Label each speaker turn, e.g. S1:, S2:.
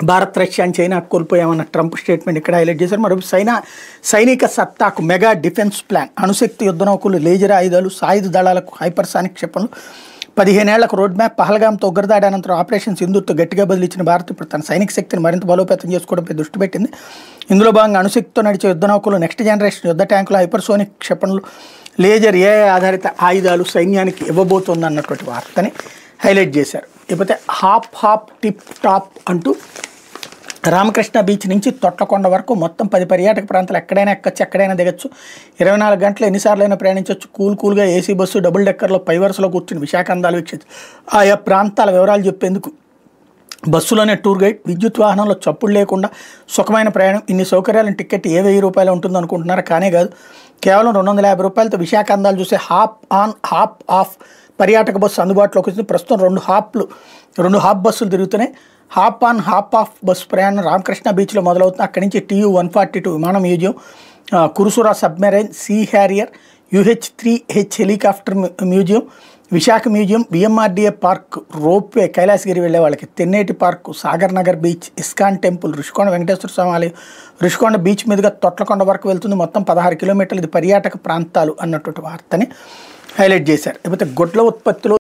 S1: Bharat Russia China కోల్పోయామన్న Trump statement ఇక్కడ highlight చేశారు. మరో సైనిక సత్తాకు మెగా డిఫెన్స్ ప్లాన్, అణుశక్తి యుద్ధ నౌకలు, లేజర్ ఆయుధాలు, సాయుధ దళాలకు హైపర్సానిక్ క్షిపణులు, 15 ఏళ్లకు రోడ్ మ్యాప్. పహల్గామ్తో ఉగ్రదాడి అనంతరం ఆపరేషన్ సింధూర్తో గట్టిగా బదిలిచ్చిన భారత్ ఇప్పుడు తన సైనిక శక్తిని మరింత బలోపేతం చేసుకోవడంపై దృష్టి పెట్టింది. ఇందులో భాగంగా అణుశక్తితో నడిచే యుద్ధ నౌకలు, నెక్స్ట్ జనరేషన్ యుద్ధ ట్యాంకులు, హైపర్సోనిక్ క్షిపణులు, లేజర్ ఏఐ ఆధారిత ఆయుధాలు సైన్యానికి ఇవ్వబోతోంది అన్నటువంటి వార్తని హైలైట్ చేశారు. ఇకపోతే హాప్ టిప్ టాప్ అంటూ రామకృష్ణ బీచ్ నుంచి తొట్లకొండ వరకు మొత్తం 10 పర్యాటక ప్రాంతాలు ఎక్కడైనా ఎక్కచ్చు, ఎక్కడైనా దిగచ్చు. 24 గంటలు ఎన్నిసార్లైనా ప్రయాణించవచ్చు. కూల్గా ఏసీ బస్సు, డబుల్ డెక్కర్లో పై వరుసలో కూర్చుని విశాఖ అందాలు వీక్షించు. ఆయా ప్రాంతాల వివరాలు చెప్పేందుకు బస్సులోనే టూర్ గైడ్, విద్యుత్ వాహనంలో చప్పుడు లేకుండా సుఖమైన ప్రయాణం. ఇన్ని సౌకర్యాలను టికెట్ ఏ 1000 రూపాయలు ఉంటుంది అనుకుంటున్నారా? కానే కాదు, కేవలం 250 రూపాయలతో విశాఖ అందాలు చూసే హాప్ ఆన్ హాప్ ఆఫ్ పర్యాటక బస్సు అందుబాటులోకి వచ్చింది. ప్రస్తుతం 2 హాప్ బస్సులు తిరుగుతున్నాయి. Hop on hop off bus ప్రయాణం రామకృష్ణ బీచ్లో మొదలవుతుంది. అక్కడి నుంచి TU-142 విమాన museum, Kursura submarine, sea harrier, UH-3H helicopter museum, Visakha museum, BMRDA park, ropeway, Kailasagiri వెళ్ళే వాళ్ళకి, Tenneti park, Sagar Nagar beach, ISKCON temple, Rushikonda Venkateswara Swamy ఆలయం, రుషికొండ బీచ్ మీదుగా తొట్లకొండ వరకు వెళ్తుంది. మొత్తం 16 కిలోమీటర్లు. ఇది పర్యాటక ప్రాంతాలు అన్నటువంటి వార్తని హైలైట్ చేశారు. లేకపోతే గొడ్ల ఉత్పత్తిలో